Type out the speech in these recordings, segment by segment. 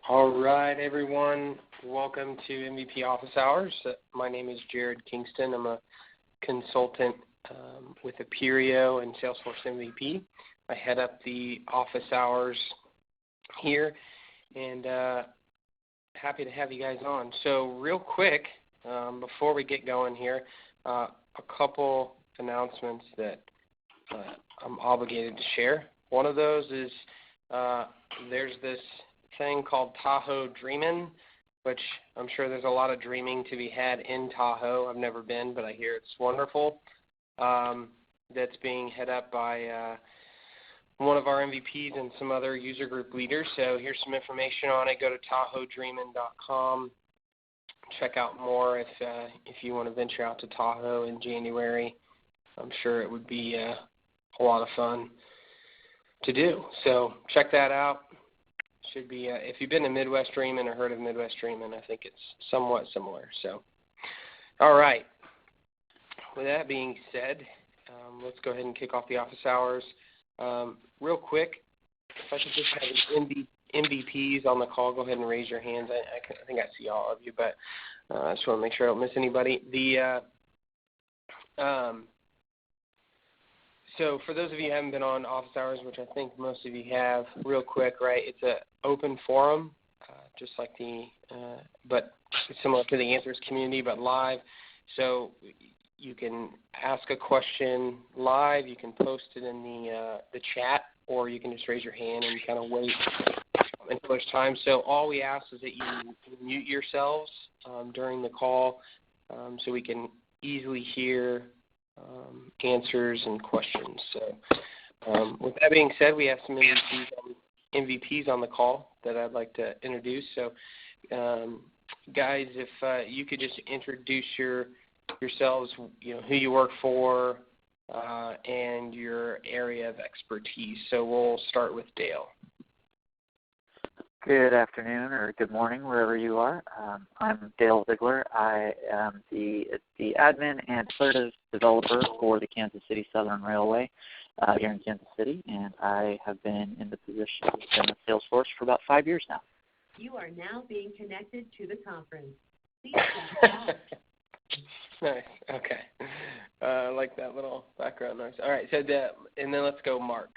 All right, everyone. Welcome to MVP Office Hours. My name is Jared Kingston. I'm a consultant with Aperio and Salesforce MVP. I head up the office hours here, and happy to have you guys on. So real quick, before we get going here, a couple announcements that I'm obligated to share. One of those is there's this thing called Tahoe Dreamin', which I'm sure there's a lot of dreaming to be had in Tahoe. I've never been, but I hear it's wonderful. That's being head up by one of our MVPs and some other user group leaders. So here's some information on it. Go to TahoeDreamin.com. Check out more if you want to venture out to Tahoe in January. I'm sure it would be a lot of fun to do. So check that out. Should be if you've been to Midwest Dreamin' or heard of Midwest Dreamin', I think it's somewhat similar. So, all right. With that being said, let's go ahead and kick off the office hours. Real quick, if I could just have MVPs on the call, go ahead and raise your hands. I think I see all of you, but I just want to make sure I don't miss anybody. So for those of you who haven't been on office hours, which I think most of you have, real quick, right, it's an open forum, just like but similar to the Answers community, but live. So you can ask a question live, you can post it in the chat, or you can just raise your hand and kind of wait until there's time. So all we ask is that you mute yourselves during the call so we can easily hear answers and questions. So with that being said, we have some MVPs on the call that I'd like to introduce. So guys, if you could just introduce yourselves, who you work for and your area of expertise. So we'll start with Dale. Good afternoon or good morning, wherever you are. I'm Dale Ziegler. I am the admin and assertive developer for the Kansas City Southern Railway here in Kansas City, and I have been in the position with Salesforce for about 5 years now. You are now being connected to the conference. Please Nice. Okay. I like that little background noise. All right. So and then let's go, Mark.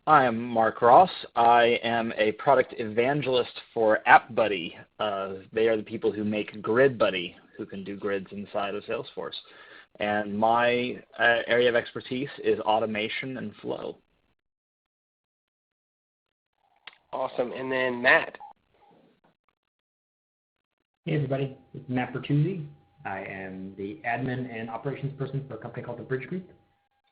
I am Mark Ross. I am a product evangelist for AppBuddy. They are the people who make GridBuddy, who can do grids inside of Salesforce. And my area of expertise is automation and flow. Awesome. And then Matt. Hey everybody, it's Matt Bertuzzi. I am the admin and operations person for a company called The Bridge Group.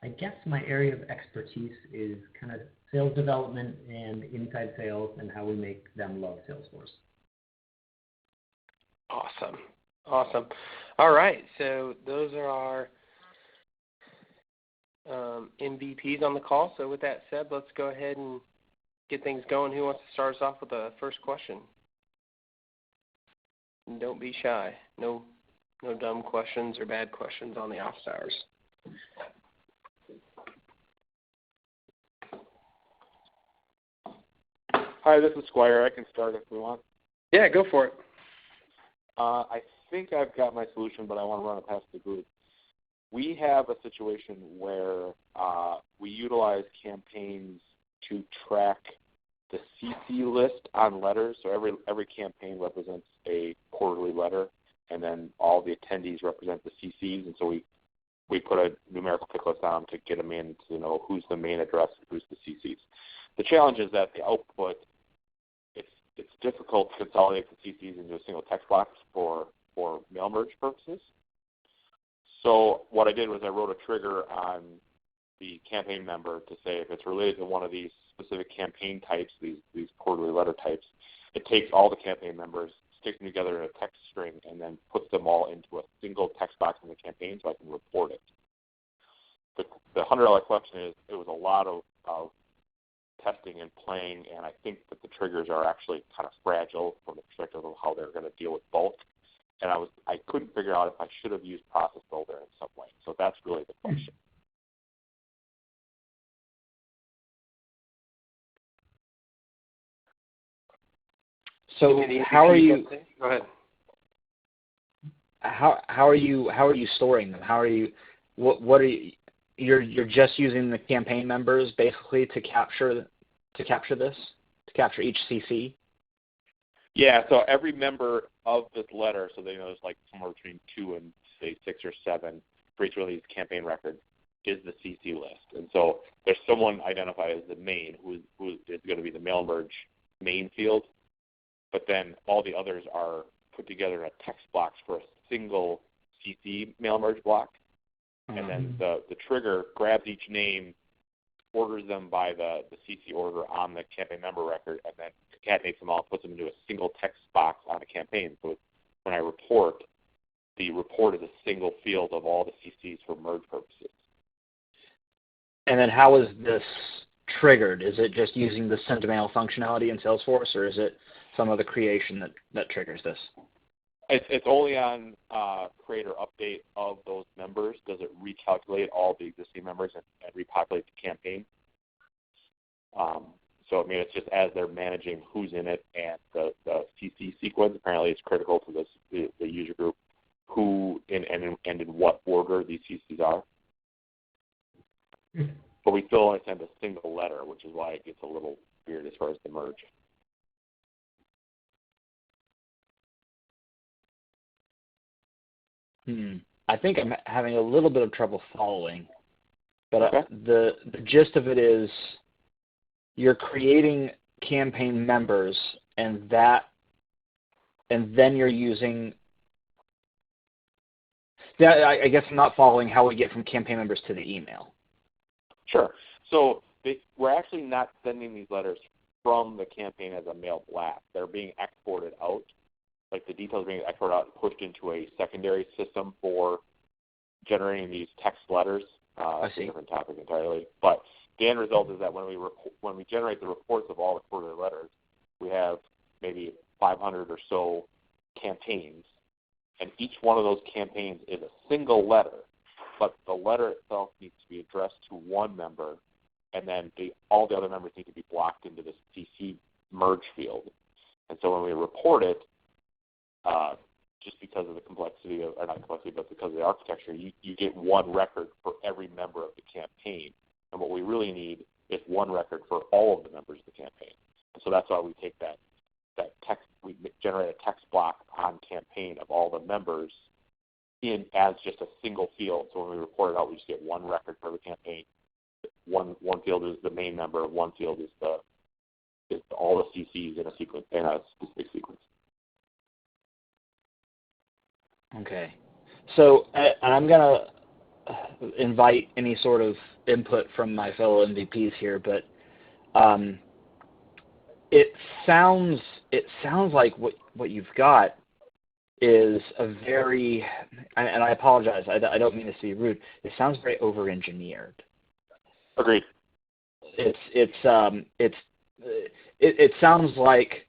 I guess my area of expertise is kind of sales development and inside sales and how we make them love Salesforce. Awesome. All right, so those are our MVPs on the call. So with that said, let's go ahead and get things going. Who wants to start us off with the first question? And don't be shy. No dumb questions or bad questions on the office hours. Hi, this is Squire. I can start if we want. Yeah, go for it. I think I've got my solution, but I want to run it past the group. We have a situation where we utilize campaigns to track the CC list on letters. So every campaign represents a quarterly letter, and then all the attendees represent the CCs. And so we put a numerical pick list on to get them in to know who's the main address and who's the CCs. The challenge is that the output, it's difficult to consolidate the CCs into a single text box for mail merge purposes. So what I did was I wrote a trigger on the campaign member to say if it's related to one of these specific campaign types, these quarterly letter types, it takes all the campaign members, sticks them together in a text string, and then puts them all into a single text box in the campaign so I can report it. The $100 question is it was a lot of testing and playing, and I think that the triggers are actually kind of fragile from the perspective of how they're going to deal with bulk. And I couldn't figure out if I should have used Process Builder in some way. So that's really the question. So The how are you? Go ahead. How are you storing them? How are you? What are you? You're just using the campaign members basically to capture each CC. Yeah, so every member of this letter, so they know there's like somewhere between 2 and say 6 or 7 for each one of these campaign records, is the CC list. And so there's someone identified as the main who is going to be the mail merge main field, but then all the others are put together in a text box for a single CC mail merge block. And then the trigger grabs each name, orders them by the CC order on the campaign member record, and then concatenates them all, puts them into a single text box on a campaign. So when I report, the report is a single field of all the CCs for merge purposes. And then how is this triggered? Is it just using the send to mail functionality in Salesforce, or is it some other creation that triggers this? It's only on create or update of those members. Does it recalculate all the existing members and repopulate the campaign? So, I mean, it's just as they're managing who's in it and the CC sequence, apparently it's critical to the user group who and in what order these CCs are. But we still only send a single letter, which is why it gets a little weird as far as the merge. I think I'm having a little bit of trouble following, but Okay. The gist of it is you're creating campaign members, and then you're using. Yeah, I guess I'm not following how we get from campaign members to the email. Sure. So we're actually not sending these letters from the campaign as a mail blast. They're being exported out. Like the details are being exported out and pushed into a secondary system for generating these text letters. I see. A different topic entirely. But the end result is that when we generate the reports of all the quarterly letters, we have maybe 500 or so campaigns, and each one of those campaigns is a single letter, but the letter itself needs to be addressed to one member, and then all the other members need to be blocked into this CC merge field. And so when we report it, just because of the complexity of, or not complexity, but because of the architecture, you get one record for every member of the campaign. And what we really need is one record for all of the members of the campaign. And so that's why we take that text, we generate a text block on campaign of all the members in as just a single field. So when we report it out, we just get one record for the campaign. One field is the main member, one field is all the CCs in a sequence, in a specific sequence. Okay. So, and I'm going to invite any sort of input from my fellow MVPs here, but it sounds like what you've got is a very, and I apologize, I don't mean this to be rude, it sounds very over-engineered. Agreed. It sounds like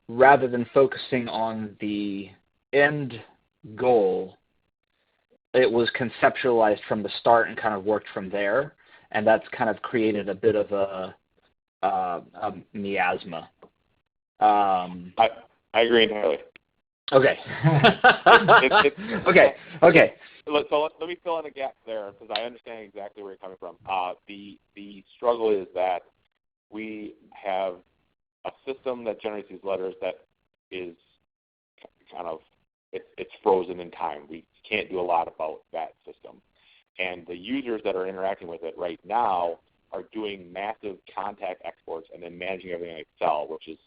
rather than focusing on the end goal, it was conceptualized from the start and kind of worked from there, and that's kind of created a bit of a miasma. I agree entirely. Okay. Okay. So let me fill in a gap there because I understand exactly where you're coming from. The struggle is that we have a system that generates these letters that is kind of it's frozen in time. We can't do a lot about that system. And the users that are interacting with it right now are doing massive contact exports and then managing everything in Excel, which is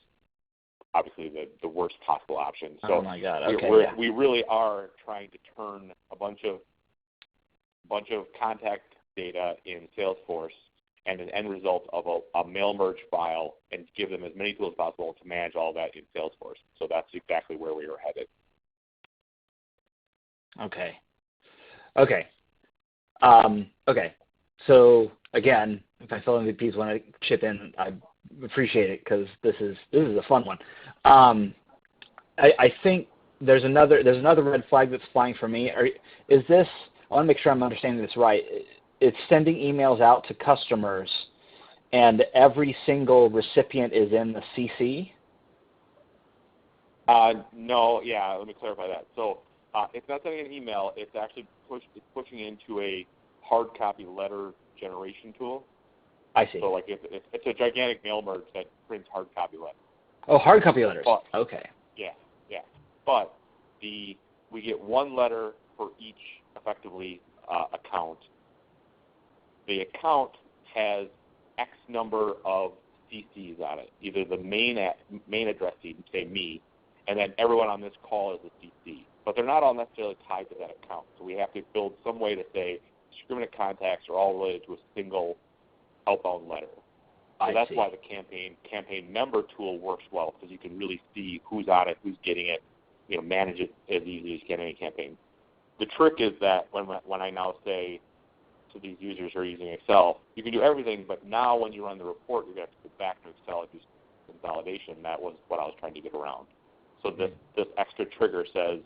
obviously the worst possible option. So oh my God. Okay, we really are trying to turn a bunch of contact data in Salesforce and an end result of a mail merge file and give them as many tools as possible to manage all that in Salesforce. So that's exactly where we are headed. Okay. So again, if my fellow MVPs want to chip in, I appreciate it because this is a fun one. I think there's another red flag that's flying for me. I want to make sure I'm understanding this right. It's sending emails out to customers, and every single recipient is in the CC. No, yeah, let me clarify that. So it's not sending an email. It's actually pushing into a hard copy letter generation tool. I see. So like it's a gigantic mail merge that prints hard copy letters. Oh, hard copy letters. But, okay. Yeah. But we get one letter for each effectively account. The account has X number of CCs on it, either the main address seed, say me, and then everyone on this call is a CC. But they're not all necessarily tied to that account. So we have to build some way to say discriminant contacts are all related to a single outbound letter. So that's why the campaign member tool works well, because you can really see who's on it, who's getting it, manage it as easily as you can in any campaign. The trick is that when I now say to these users who are using Excel, you can do everything, but now when you run the report, you're going to have to go back to Excel and do some validation. That was what I was trying to get around. So this extra trigger says,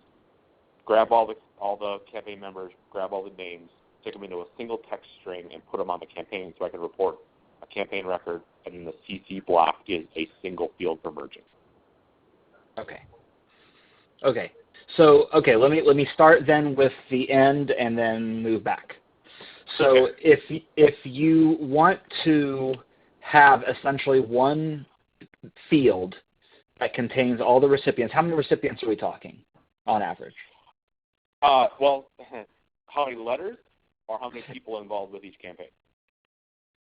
grab all the campaign members, grab all the names, stick them into a single text string, and put them on the campaign so I can report a campaign record, and then the CC block is a single field for merging. Okay. So let me start then with the end and then move back. So if you want to have essentially one field that contains all the recipients, how many recipients are we talking on average? Well, how many letters or how many people involved with each campaign?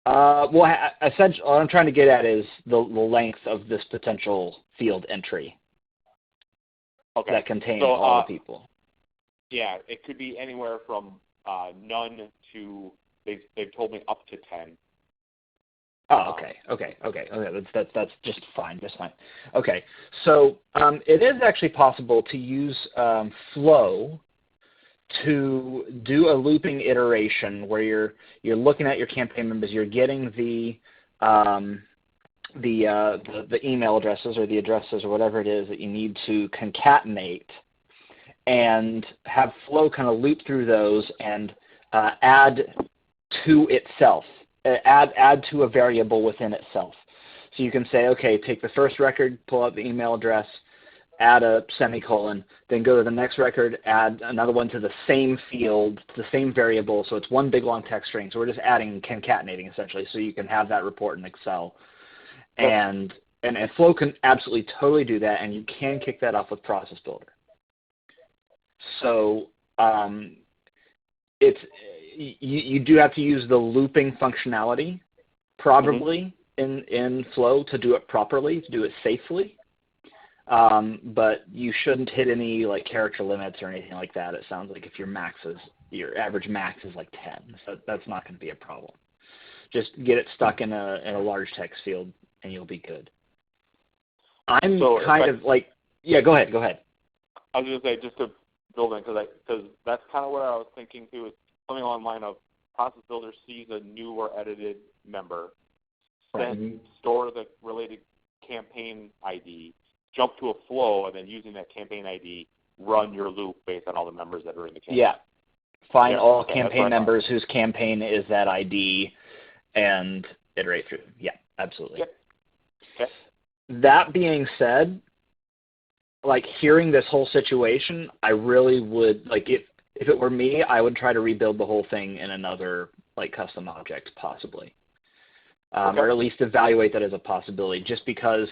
Well, essentially, what I'm trying to get at is the length of this potential field entry that contains all the people. Yeah, it could be anywhere from none to they've told me up to 10. Oh, okay. That's just fine. Okay, so it is actually possible to use Flow to do a looping iteration where you're looking at your campaign members, you're getting the email addresses or the addresses or whatever it is that you need to concatenate, and have Flow kind of loop through those and add to itself, add to a variable within itself. So you can say, okay, take the first record, pull out the email address, add a semicolon, then go to the next record, add another one to the same field, to the same variable, so it's one big long text string. So we're just adding, concatenating essentially, so you can have that report in Excel. And Flow can absolutely totally do that, and you can kick that off with Process Builder. So you do have to use the looping functionality probably in Flow to do it properly, to do it safely. But you shouldn't hit any like character limits or anything like that. It sounds like if your average max is like 10, so that's not going to be a problem. Just get it stuck in a large text field and you'll be good. I'm so kind of like, yeah, go ahead. I was going to say, just to build in, because that's kind of what I was thinking too, is something along the line of Process Builder sees a new or edited member, then store the related campaign ID, jump to a Flow, and then using that campaign ID, run your loop based on all the members that are in the campaign. Yeah. Find all campaign members whose campaign is that ID and iterate through. Yeah, absolutely. Yep. Okay. That being said, like hearing this whole situation, I really would, like if it were me, I would try to rebuild the whole thing in another like custom object possibly. Or at least evaluate that as a possibility, just because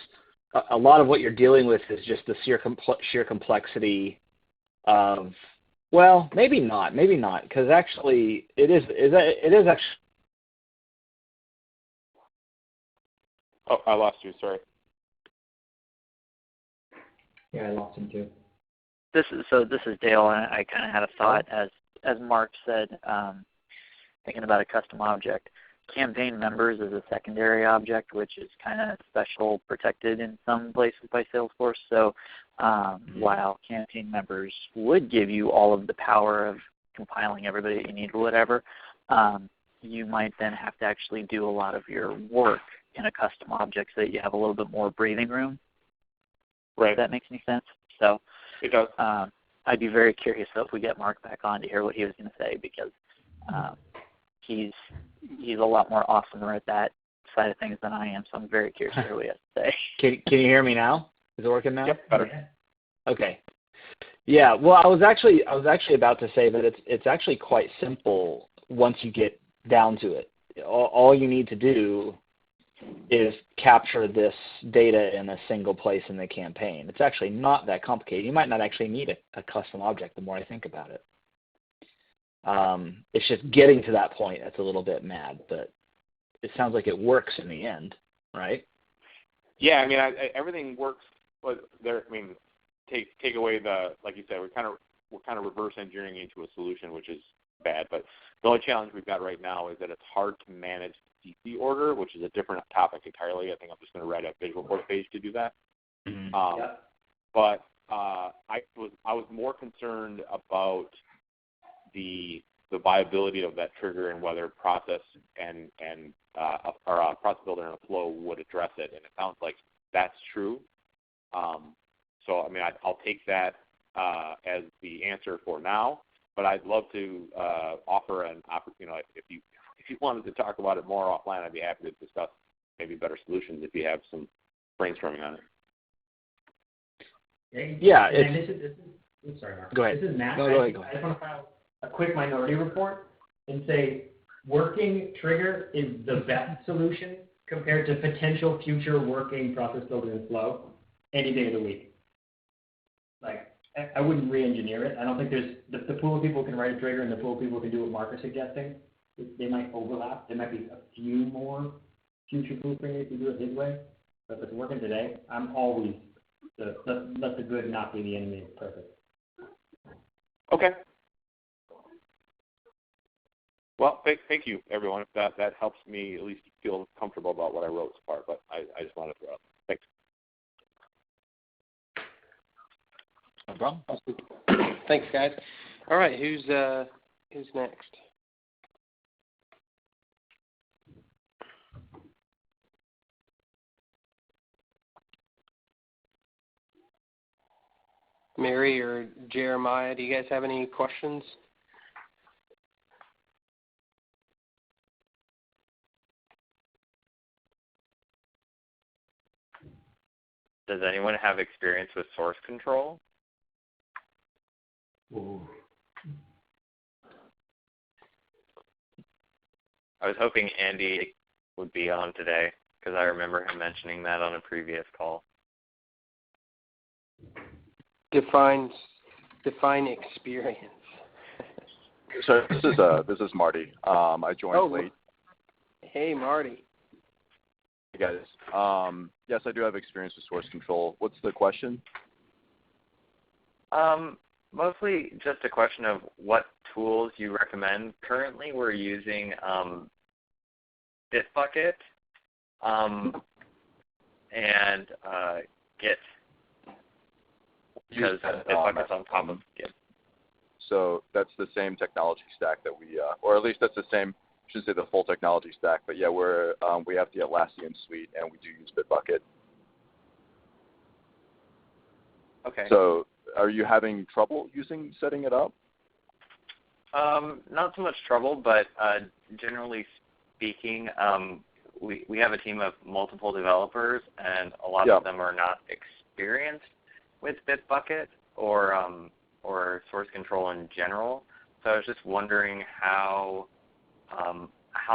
a lot of what you're dealing with is just the sheer complexity of, well, maybe not, because actually it is actually. Oh, I lost you. Sorry. Yeah, I lost him too. This is Dale, and I kind of had a thought as Mark said, thinking about a custom object. Campaign members is a secondary object, which is kind of special protected in some places by Salesforce. So while campaign members would give you all of the power of compiling everybody that you need or whatever, you might then have to actually do a lot of your work in a custom object so that you have a little bit more breathing room. Right. If that makes any sense. So it does. I'd be very curious if we get Mark back on to hear what he was going to say, because he's a lot more awesomer at that side of things than I am. So I'm very curious to hear what he has to say. Can you hear me now? Is it working now? Yep, better. Okay. Yeah. Well, I was actually about to say that it's actually quite simple once you get down to it. All you need to do is capture this data in a single place in the campaign. It's actually not that complicated. You might not actually need a custom object the more I think about it. It's just getting to that point that's a little bit mad, but it sounds like it works in the end, right? Yeah, I mean, everything works. But there, I mean, take away the, like you said, we're kind of reverse engineering into a solution, which is bad. But the only challenge we've got right now is that it's hard to manage CC order, which is a different topic entirely. I think I'm just going to write a visual report page to do that. Mm-hmm. But I was more concerned about the viability of that trigger and whether process or a process builder and a flow would address it, and it sounds like that's true. So I mean, I'll take that as the answer for now. But I'd love to offer an opportunity. If you wanted to talk about it more offline, I'd be happy to discuss maybe better solutions if you have some brainstorming on it. Yeah. I'm sorry, Mark. Go ahead. This is Matt. No, go ahead. I just want to file a quick minority report and say working trigger is the best solution compared to potential future working process builder and flow any day of the week. Like, I wouldn't re-engineer it. I don't think there's the pool of people who can write a trigger and the pool of people who can do what Mark is suggesting. They might overlap. There might be a few more future-proofing if you do it his way. But if it's working today, I'm always let the good not be the enemy of perfect. Okay. Well, thank you, everyone. If that helps me at least feel comfortable about what I wrote so far. But I just wanted to throw it out. Thanks. No problem. Thanks, guys. All right, who's next? Mary or Jeremiah, do you guys have any questions? Does anyone have experience with source control? Ooh. I was hoping Andy would be on today because I remember him mentioning that on a previous call. Define experience. So this is Marty. I joined late. Hey, Marty. Hey guys. Yes, I do have experience with source control. What's the question? Mostly just a question of what tools you recommend. Currently, we're using Bitbucket and Git because Bitbucket's on top of Git. So that's the same technology stack that we, or at least that's the same. I shouldn't say the full technology stack, but yeah, we have the Atlassian suite and we do use Bitbucket. Okay. So are you having trouble setting it up? Not so much trouble, but generally speaking, we have a team of multiple developers, and a lot of them are not experienced with Bitbucket or source control in general. So I was just wondering how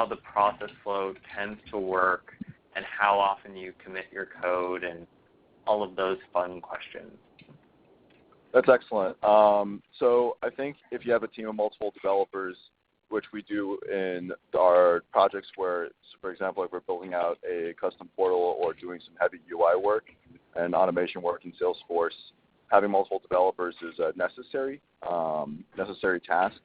the process flow tends to work and how often you commit your code and all of those fun questions. That's excellent. So I think if you have a team of multiple developers, which we do in our projects where, for example, if we're building out a custom portal or doing some heavy UI work and automation work in Salesforce, having multiple developers is a necessary task.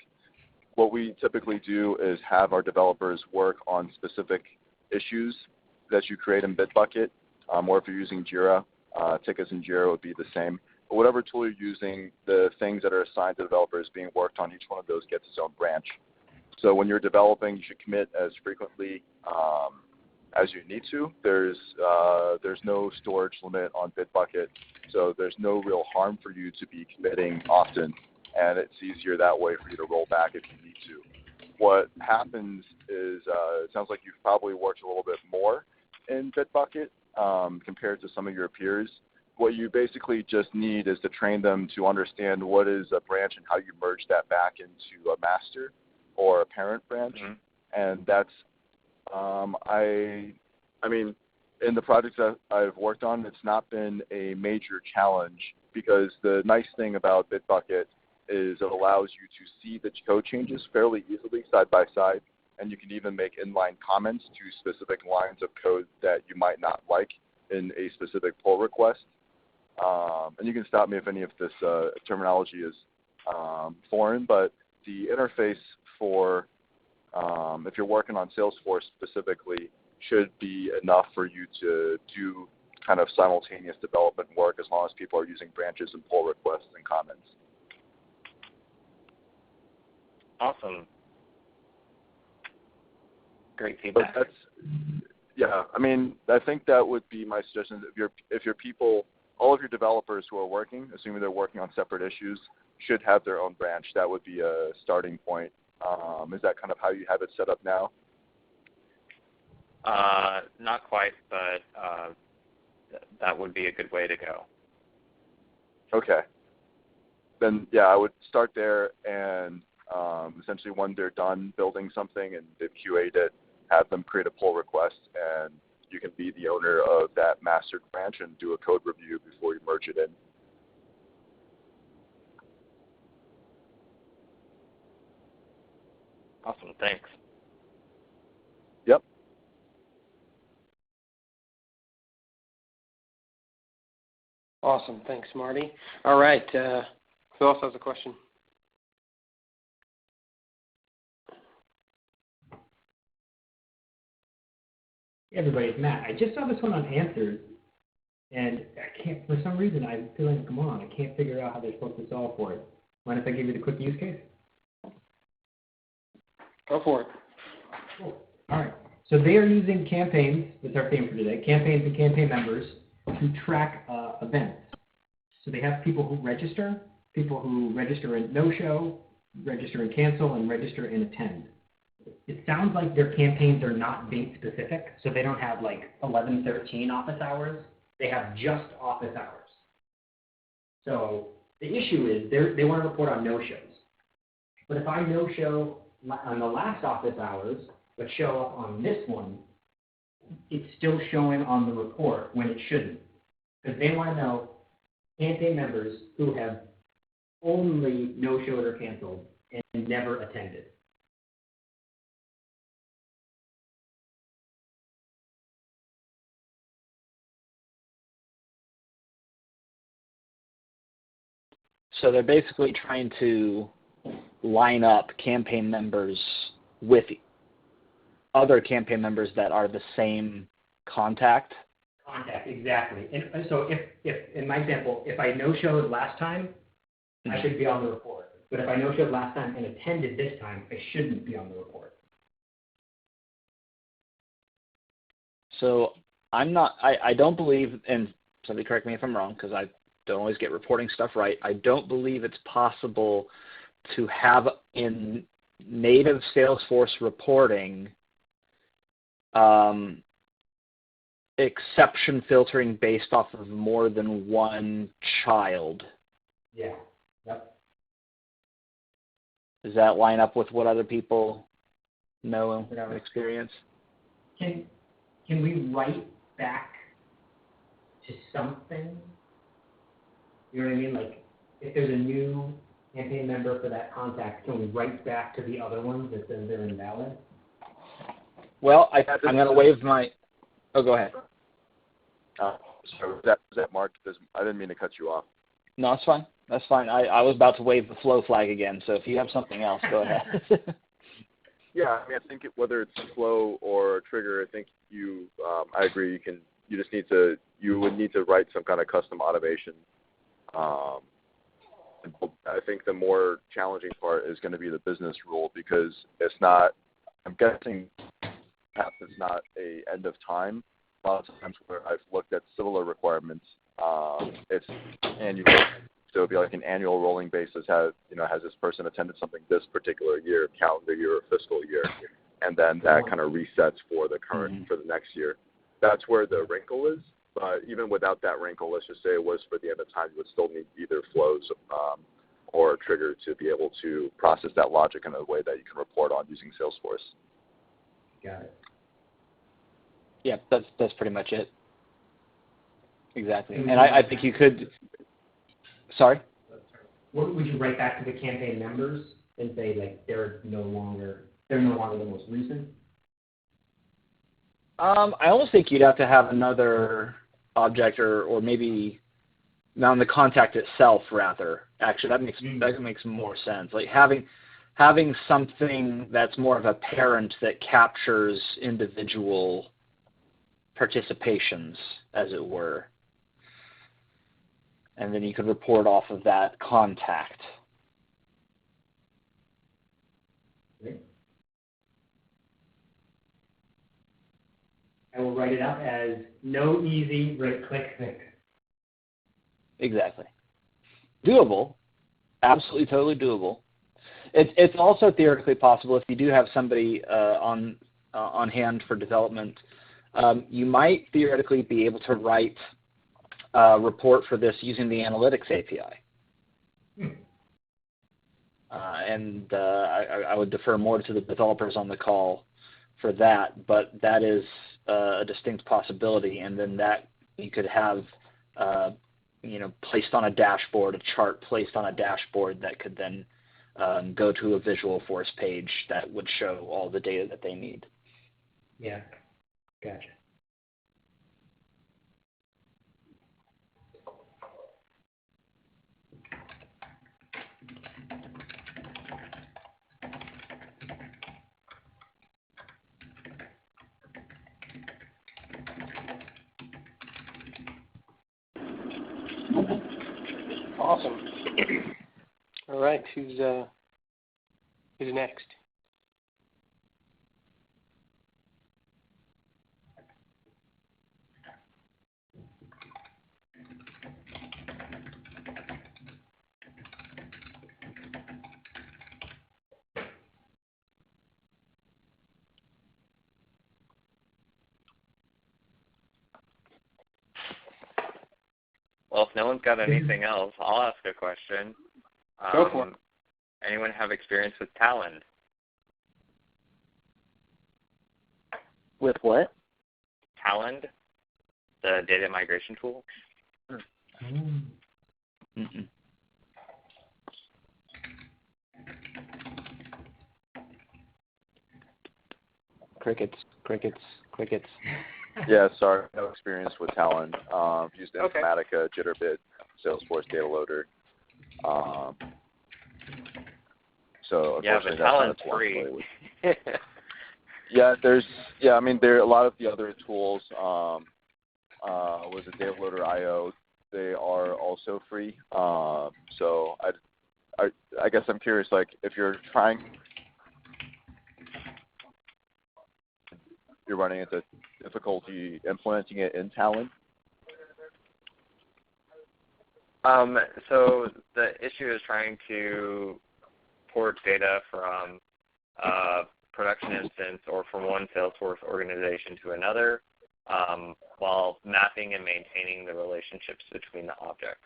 What we typically do is have our developers work on specific issues that you create in Bitbucket, or if you're using Jira, tickets in Jira would be the same. But whatever tool you're using, the things that are assigned to developers being worked on, each one of those gets its own branch. So when you're developing, you should commit as frequently as you need to. There's no storage limit on Bitbucket, so there's no real harm for you to be committing often, and it's easier that way for you to roll back if you need to. What happens is it sounds like you've probably worked a little bit more in Bitbucket compared to some of your peers. what you basically just need is to train them to understand what is a branch and how you merge that back into a master or a parent branch. Mm-hmm. And that's, I mean, in the projects that I've worked on, it's not been a major challenge because the nice thing about Bitbucket is it allows you to see the code changes fairly easily side by side, and you can even make inline comments to specific lines of code that you might not like in a specific pull request. And you can stop me if any of this terminology is foreign, but the interface for if you're working on Salesforce specifically should be enough for you to do kind of simultaneous development work as long as people are using branches and pull requests and comments. Awesome. Great feedback. But yeah, I mean, I think that would be my suggestion. If your people, all of your developers who are working, assuming they're working on separate issues, should have their own branch. That would be a starting point. Is that kind of how you have it set up now? Not quite, but that would be a good way to go. Okay. Then, yeah, I would start there and essentially when they're done building something and they've QA'd it, have them create a pull request, and you can be the owner of that mastered branch and do a code review before you merge it in. Awesome. Thanks. Yep. Awesome. Thanks, Marty. All right. Who else has a question? Hey everybody, it's Matt. I just saw this one on Answers, and I can't, for some reason, I feel like, come on, I can't figure out how they're supposed to solve for it. Mind if I give you the quick use case? Go for it. Cool. All right. So they are using campaigns, that's our theme for today, campaigns and campaign members to track events. So they have people who register and no-show, register and cancel, and register and attend. It sounds like their campaigns are not date specific, so they don't have like 11:13 office hours. They have just office hours. So the issue is they want to report on no-shows. But if I no-show on the last office hours, but show up on this one, it's still showing on the report when it shouldn't. Because they want to know campaign members who have only no-showed or canceled and never attended. So they're basically trying to line up campaign members with other campaign members that are the same contact. Contact, exactly. And so if in my example, if I no-showed last time, I should be on the report. But if I no-showed last time and attended this time, I shouldn't be on the report. So I don't believe, and somebody correct me if I'm wrong, because I don't always get reporting stuff right. I don't believe it's possible to have in native Salesforce reporting exception filtering based off of more than one child. Yeah. Yep. Does that line up with what other people know and experience? Can we write back to something? You know what I mean? Like, if there's a new campaign member for that contact, can we write back to the other ones that says they're invalid? Well, I'm going to waive my... Oh, go ahead. So was that Mark? I didn't mean to cut you off. No, that's fine. That's fine. I was about to wave the flow flag again, so if you have something else, go ahead. Yeah, I mean, I think whether it's flow or trigger, I think I agree. You would need to write some kind of custom automation. I think the more challenging part is going to be the business rule because it's not. I'm guessing perhaps it's not a end of time. A lot of times where I've looked at similar requirements, it's annual. So it'd be like an annual rolling basis. Has this person attended something this particular year, calendar year or fiscal year, and then that kind of resets for the current for the next year. That's where the wrinkle is. But even without that wrinkle, let's just say it was for the end of time, you would still need either flows or a trigger to be able to process that logic in a way that you can report on using Salesforce. Got it. Yeah, that's pretty much it. Exactly. And I think you could. Sorry. What would you write back to the campaign members and say like they're no longer the most recent? I almost think you'd have to have another object or maybe on the contact itself rather. Actually, that makes more sense. Like having something that's more of a parent that captures individual participations, as it were. And then you could report off of that contact. Okay. I will write it up as no easy right-click fix. Exactly. Doable. Absolutely, totally doable. It's also theoretically possible if you do have somebody on hand for development. You might theoretically be able to write a report for this using the Analytics API. And I would defer more to the developers on the call for that, but that is a distinct possibility, and then that you could have placed on a dashboard, a chart placed on a dashboard that could then go to a Visualforce page that would show all the data that they need. Yeah, gotcha. Awesome. All right, who's next? Well, if no one's got anything else, I'll ask a question. Go for it. Anyone have experience with Talend? With what? Talend, the data migration tool? Mm-mm. Crickets. Yeah, sorry, no experience with Talend. Used Okay. Informatica, Jitterbit, Salesforce Data Loader. So Yeah, but unfortunately, that's Talend's not free. I mean, there are a lot of the other tools. Was it Data Loader IO? They are also free. So I guess I'm curious, like, if you're running into difficulty implementing it in Talend? So the issue is trying to port data from a production instance or from one Salesforce organization to another while mapping and maintaining the relationships between the objects.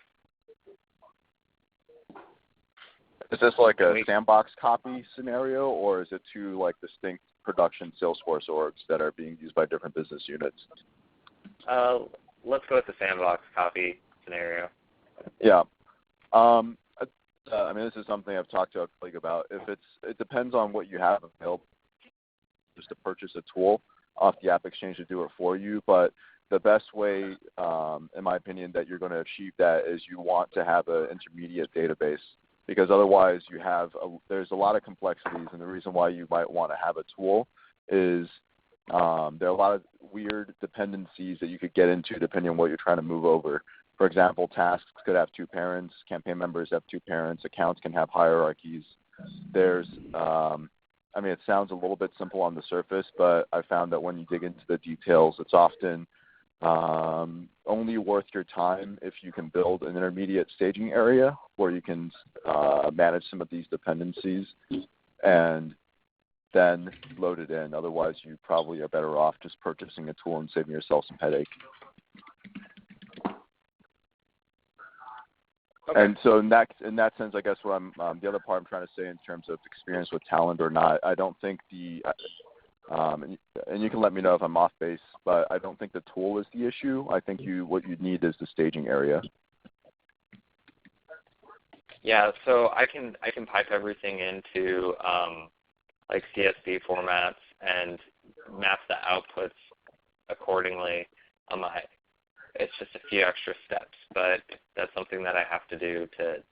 Is this like a sandbox copy scenario, or is it two like distinct production Salesforce orgs that are being used by different business units? Let's go with the sandbox copy scenario. Yeah. I mean, this is something I've talked to a colleague about. It depends on what you have available, just to purchase a tool off the App Exchange to do it for you. But the best way, in my opinion, that you're going to achieve that is you want to have an intermediate database, because otherwise there's a lot of complexities, and the reason why you might want to have a tool is there are a lot of weird dependencies that you could get into depending on what you're trying to move over. For example, tasks could have two parents, campaign members have two parents, accounts can have hierarchies. There's, I mean, it sounds a little bit simple on the surface, but I found that when you dig into the details, it's often only worth your time if you can build an intermediate staging area where you can manage some of these dependencies and then load it in. Otherwise, you probably are better off just purchasing a tool and saving yourself some headache. Okay. And so in that sense, I guess what I'm the other part I'm trying to say in terms of experience with talent or not, I don't think and you can let me know if I'm off base, but I don't think the tool is the issue. I think what you need is the staging area. Yeah, so I can pipe everything into like CSV formats and map the outputs accordingly. It's just a few extra steps, but that's something that I have to do to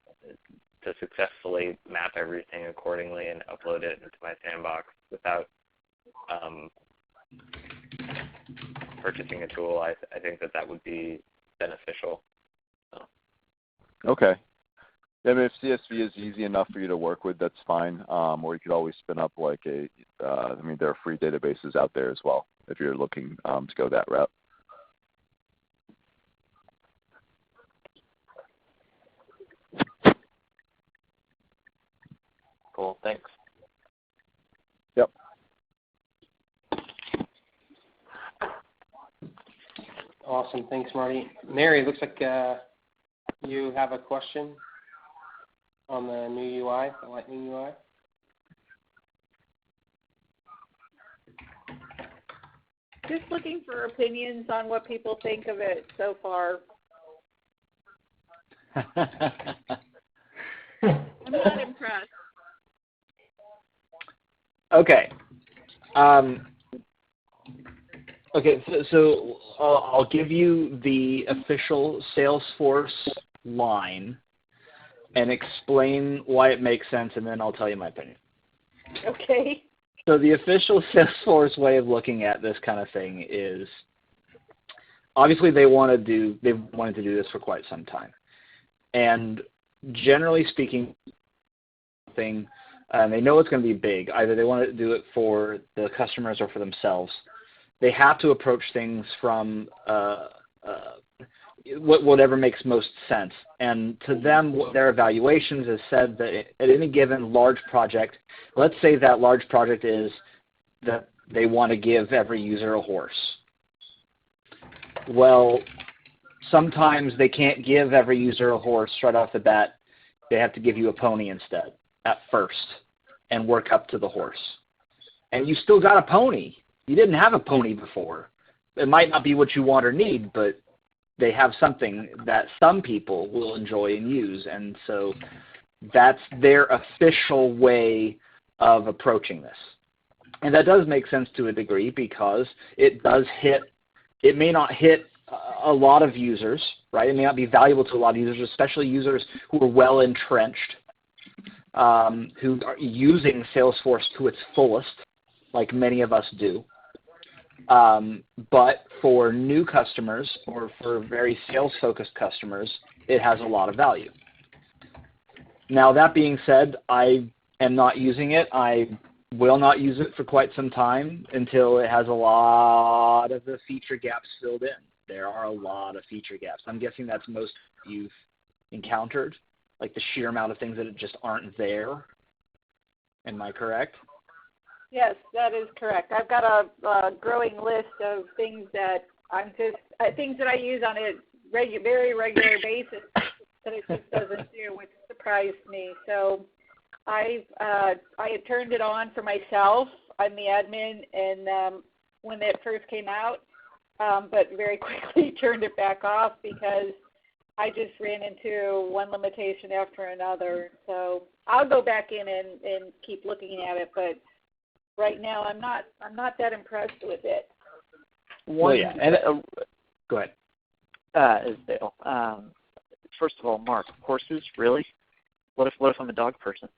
successfully map everything accordingly and upload it into my sandbox without purchasing a tool. I think that would be beneficial. So. Okay. I mean, if CSV is easy enough for you to work with, that's fine. Or you could always spin up like there are free databases out there as well if you're looking to go that route. Cool, thanks. Yep. Awesome. Thanks, Marty. Mary, looks like you have a question on the new UI, the Lightning UI. Just looking for opinions on what people think of it so far. I'm not impressed. Okay. Okay, so I'll give you the official Salesforce line and explain why it makes sense, and then I'll tell you my opinion. Okay. So the official Salesforce way of looking at this kind of thing is, obviously they've wanted to do this for quite some time. And generally speaking, they know it's going to be big. Either they want to do it for the customers or for themselves. They have to approach things from whatever makes most sense. And to them, their evaluations has said that at any given large project, let's say that large project is that they want to give every user a horse. Well, sometimes they can't give every user a horse right off the bat. They have to give you a pony instead at first and work up to the horse. And you still got a pony. You didn't have a pony before. It might not be what you want or need, but they have something that some people will enjoy and use. And so that's their official way of approaching this. And that does make sense to a degree because it may not hit a lot of users, right? It may not be valuable to a lot of users, especially users who are well entrenched, who are using Salesforce to its fullest, like many of us do. But for new customers or for very sales-focused customers, it has a lot of value. Now, that being said, I am not using it. I will not use it for quite some time until it has a lot of the feature gaps filled in. There are a lot of feature gaps. I'm guessing that's most you've encountered, like the sheer amount of things that just aren't there. Am I correct? Yes, that is correct. I've got a growing list of things that things that I use on a very regular basis that it just doesn't do, which surprised me. So I had turned it on for myself. I'm the admin, and when it first came out, but very quickly turned it back off because I just ran into one limitation after another. So I'll go back in and keep looking at it, but right now I'm not that impressed with it. Well, yeah. And go ahead. Is Dale. First of all, Mark, horses, really? What if I'm a dog person?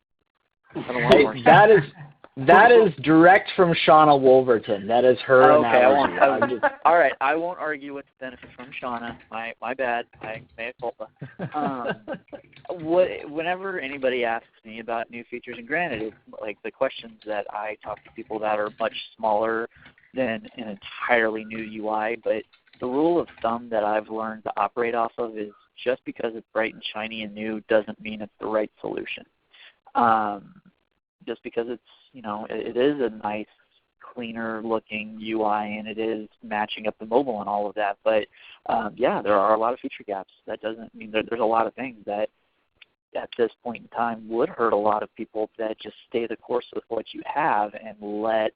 I don't want horses. That is direct from Shauna Wolverton. That is her analogy. All right, I won't argue with the benefit from Shauna. My bad. I mea culpa. Whenever anybody asks me about new features, and granted, it's like the questions that I talk to people about are much smaller than an entirely new UI, but the rule of thumb that I've learned to operate off of is just because it's bright and shiny and new doesn't mean it's the right solution. Just because it's, it is a nice, cleaner looking UI and it is matching up the mobile and all of that. But yeah, there are a lot of feature gaps. That doesn't mean there's a lot of things that at this point in time would hurt a lot of people, that just stay the course with what you have and let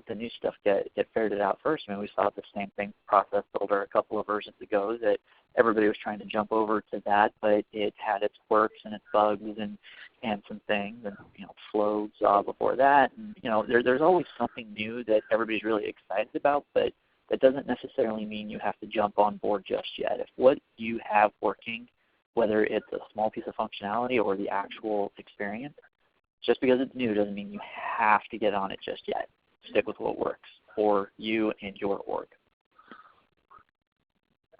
the new stuff get ferreted out first. I mean, we saw the same thing, Process Builder, a couple of versions ago, that everybody was trying to jump over to that, but it had its quirks and its bugs and some things, and Flow saw before that, and there's always something new that everybody's really excited about, but that doesn't necessarily mean you have to jump on board just yet. If what you have working, whether it's a small piece of functionality or the actual experience, just because it's new doesn't mean you have to get on it just yet. Stick with what works for you and your org.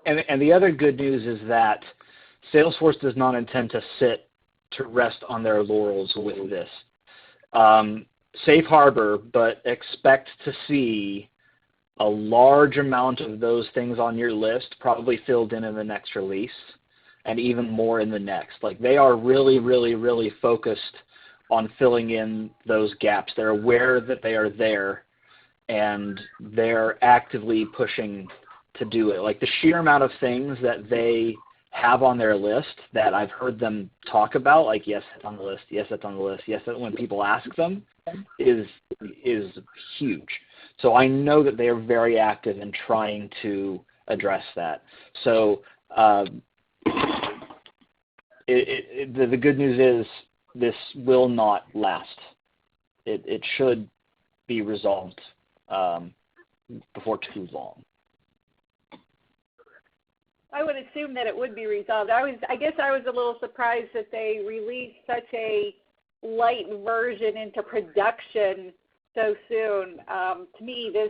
And the other good news is that Salesforce does not intend to rest on their laurels with this. Safe harbor, but expect to see a large amount of those things on your list probably filled in the next release, and even more in the next. Like, they are really, really, really focused on filling in those gaps. They're aware that they are there, and they're actively pushing to do it. Like, the sheer amount of things that they have on their list that I've heard them talk about, like, yes, it's on the list, yes, that's on the list, yes, when people ask them, is huge. So I know that they are very active in trying to address that. So the good news is this will not last. It should be resolved before too long. I would assume that it would be resolved. I guess I was a little surprised that they released such a light version into production so soon. To me, this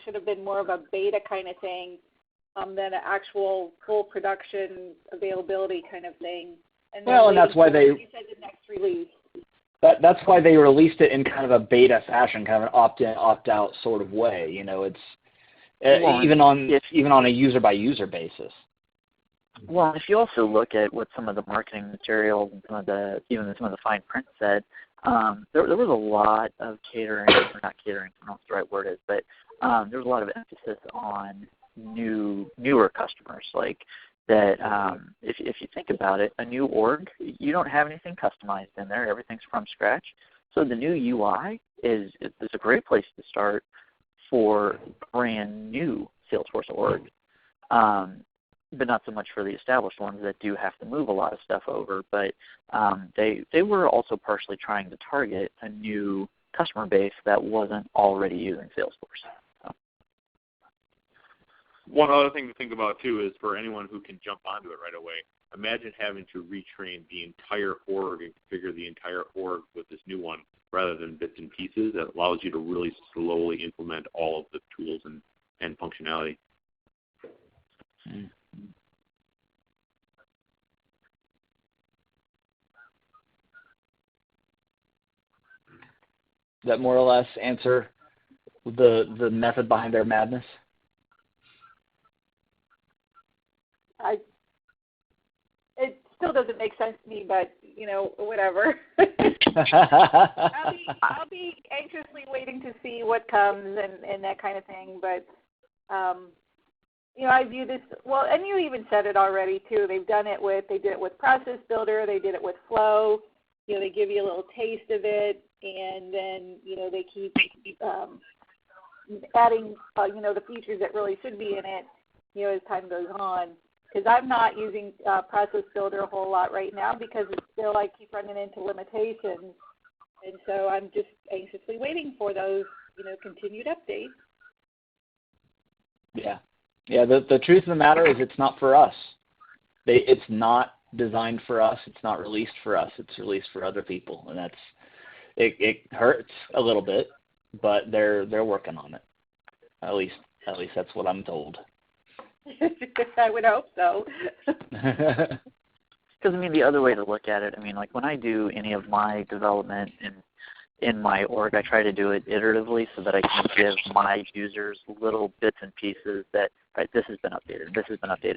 should have been more of a beta kind of thing than an actual full production availability kind of thing. And that's why you said the next release. That's why they released it in kind of a beta fashion, kind of an opt-in, opt-out sort of way. Even on a user-by-user basis. Well, if you also look at what some of the marketing materials and some of the fine print said, there was a lot of catering, or not catering, I don't know what the right word is, but there was a lot of emphasis on newer customers. Like that, if you think about it, a new org, you don't have anything customized in there. Everything's from scratch. So the new UI is a great place to start for brand new Salesforce org, but not so much for the established ones that do have to move a lot of stuff over. But they were also partially trying to target a new customer base that wasn't already using Salesforce. So. One other thing to think about too is for anyone who can jump onto it right away, imagine having to retrain the entire org and configure the entire org with this new one, rather than bits and pieces. That allows you to really slowly implement all of the tools and functionality. Mm. That more or less answer the method behind their madness? It still doesn't make sense to me, but whatever. I'll be anxiously waiting to see what comes and that kind of thing. But I view this and you even said it already too. They did it with Process Builder. They did it with Flow. They give you a little taste of it, and then they keep adding the features that really should be in it as time goes on. Because I'm not using Process Builder a whole lot right now because I keep running into limitations. And so I'm just anxiously waiting for those, continued updates. Yeah. Yeah, the truth of the matter is it's not for us. It's not designed for us. It's not released for us. It's released for other people. And it hurts a little bit, but they're working on it. At least that's what I'm told. I would hope so. Because, the other way to look at it, like when I do any of my development in my org, I try to do it iteratively so that I can give my users little bits and pieces that, right, this has been updated,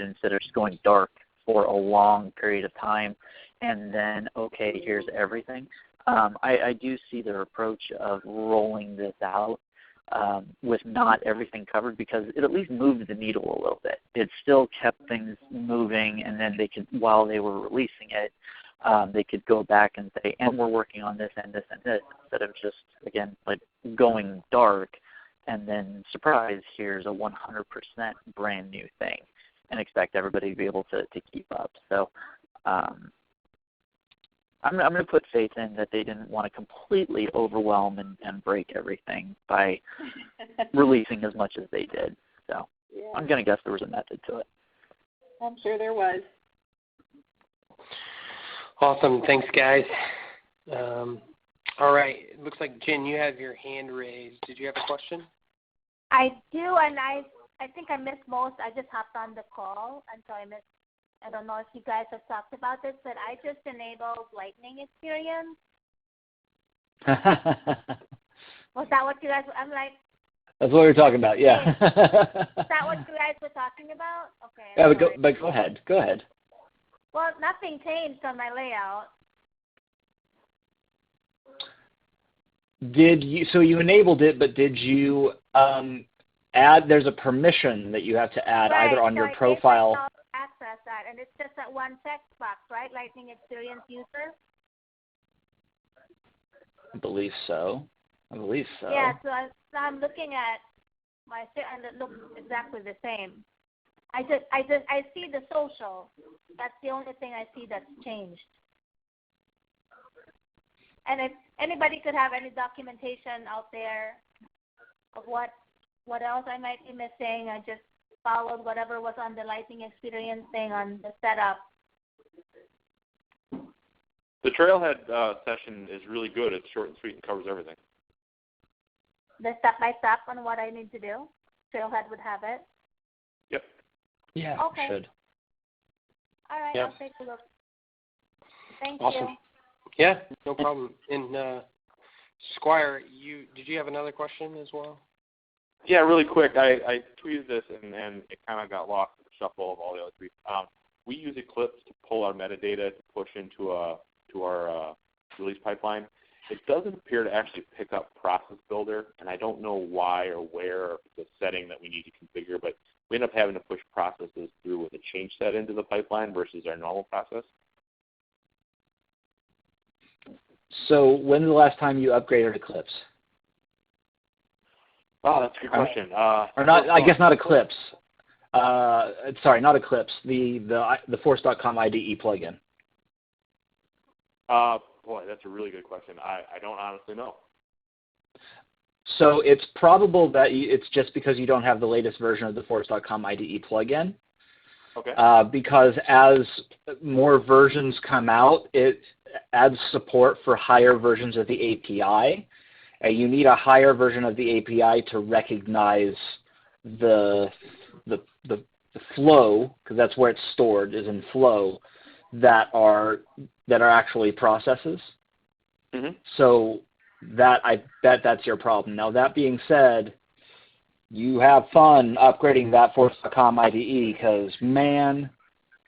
instead of just going dark for a long period of time and then, okay, here's everything. I do see their approach of rolling this out with not everything covered, because it at least moved the needle a little bit. It still kept things moving, and then while they were releasing it, they could go back and say, and we're working on this and this and this, instead of just, again, like going dark and then, surprise, here's a 100% brand new thing, and expect everybody to be able to keep up. So I'm going to put faith in that they didn't want to completely overwhelm and break everything by releasing as much as they did. So Yeah. I'm going to guess there was a method to it. I'm sure there was. Awesome. Thanks, guys. All right. It looks like, Jen, you have your hand raised. Did you have a question? I do, and I think I missed most. I just hopped on the call, and so I missed. I don't know if you guys have talked about this, but I just enabled Lightning Experience. Was that what you guys? I'm like. That's what we were talking about. Yeah. Is that what you guys were talking about? Okay. Yeah, but go ahead. Go ahead. Well, nothing changed on my layout. Did you? So you enabled it, but did you add? There's a permission that you have to add either on so your I profile. gave myself access that, and it's just that one text box, right? Lightning Experience user. I believe so. Yeah. So I'm looking at my and it looks exactly the same. I see the social. That's the only thing I see that's changed. And if anybody could have any documentation out there of what else I might be missing, I just followed whatever was on the Lightning Experience thing on the setup. The Trailhead session is really good. It's short and sweet and covers everything. The step-by-step on what I need to do. Trailhead would have it. Yep. Yeah. Okay. Should. All right. Yep. I'll take a look. Thank Awesome. you. Yeah, no problem. And Squire, did you have another question as well? Yeah, really quick. I tweeted this and it kind of got lost in the shuffle of all the other tweets. We use Eclipse to pull our metadata to push into our release pipeline. It doesn't appear to actually pick up Process Builder, and I don't know why or where, or if it's a setting that we need to configure, but we end up having to push processes through with a change set into the pipeline versus our normal process. So when's the last time you upgraded Eclipse? Oh, that's a good question. Or not? I guess not Eclipse. Sorry, not Eclipse. The Force.com IDE plugin. Boy, that's a really good question. I don't honestly know. So it's probable that it's just because you don't have the latest version of the Force.com IDE plugin. Okay. Because as more versions come out, it adds support for higher versions of the API. And you need a higher version of the API to recognize the flow, because that's where it's stored, is in flow, that are actually processes. Mm-hmm. So I bet that's your problem. Now, that being said, you have fun upgrading that Force.com IDE, because, man,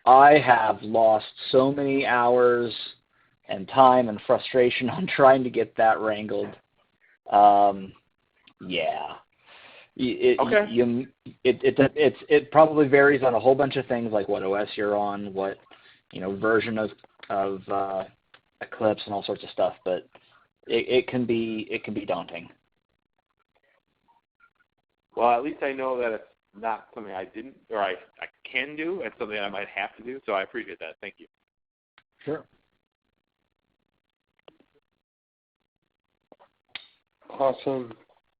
I have lost so many hours and time and frustration on trying to get that wrangled. Yeah. Okay. It probably varies on a whole bunch of things, like what OS you're on, what version of Eclipse, and all sorts of stuff. But it can be daunting. Well, at least I know that it's not something I didn't, or I can do. It's something I might have to do. So I appreciate that. Thank you. Sure. Awesome.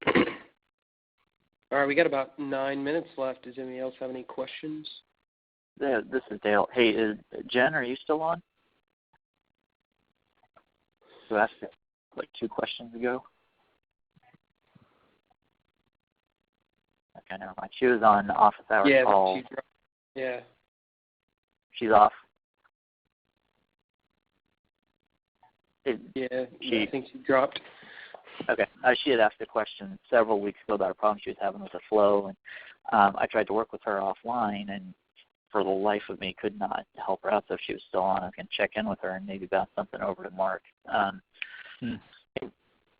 All right, we got about 9 minutes left. Does anybody else have any questions? Yeah, this is Dale. Hey, Jen, are you still on? You asked it like 2 questions ago. Okay, never mind. She was on office hours call. Yeah. She's off. I think she dropped. Okay. She had asked a question several weeks ago about a problem she was having with the flow, and I tried to work with her offline, and for the life of me could not help her out. So if she was still on, I can check in with her and maybe bounce something over to Mark.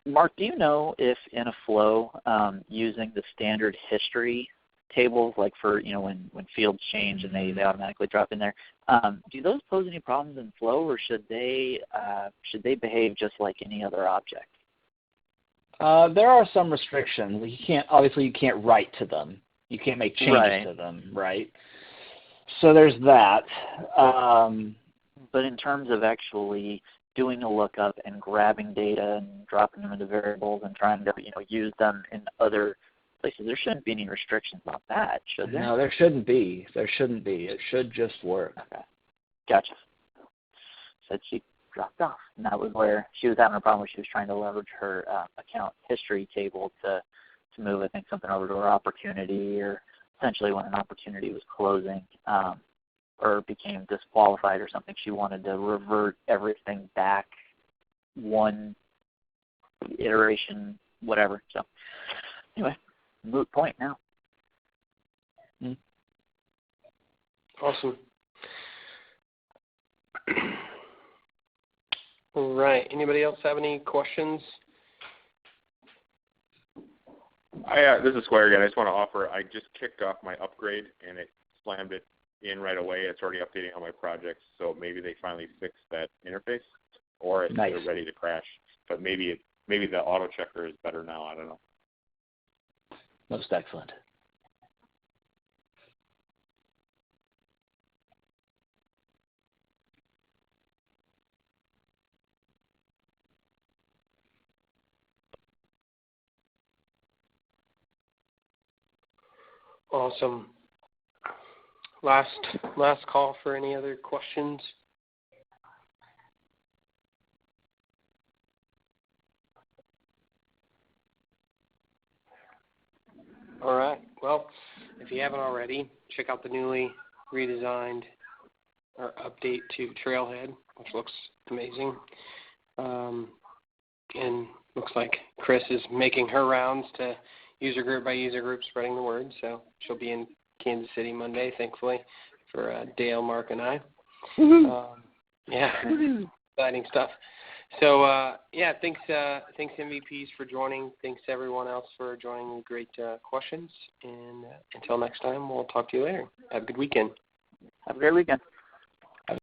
Mark, do you know if in a flow using the standard history tables, like for when fields change and they automatically drop in there. Do those pose any problems in Flow, or should they behave just like any other object? There are some restrictions. You can't write to them. You can't make changes to them, right? So there's that. But in terms of actually doing a lookup and grabbing data and dropping them into variables and trying to use them in other places, there shouldn't be any restrictions on that, should there? No, there shouldn't be. There shouldn't be. It should just work. Okay. Gotcha. Said she dropped off, and that was where she was having a problem. She was trying to leverage her account history table to move, I think, something over to her opportunity, or essentially when an opportunity was closing or became disqualified or something, she wanted to revert everything back one iteration, whatever. So anyway, moot point now. Awesome. All right. Anybody else have any questions? This is Square again. I just want to offer, I just kicked off my upgrade, and it slammed it in right away. It's already updating on my projects, so maybe they finally fixed that interface, or they're ready to crash. But maybe the auto checker is better now. I don't know. Most excellent. Awesome. Last call for any other questions. All right. Well, if you haven't already, check out the newly redesigned or update to Trailhead, which looks amazing. And looks like Chris is making her rounds to user group by user group, spreading the word. So she'll be in Kansas City Monday, thankfully, for Dale, Mark, and I. Exciting stuff. So, thanks MVPs for joining. Thanks everyone else for joining. Great questions. And until next time, we'll talk to you later. Have a good weekend. Have a great weekend.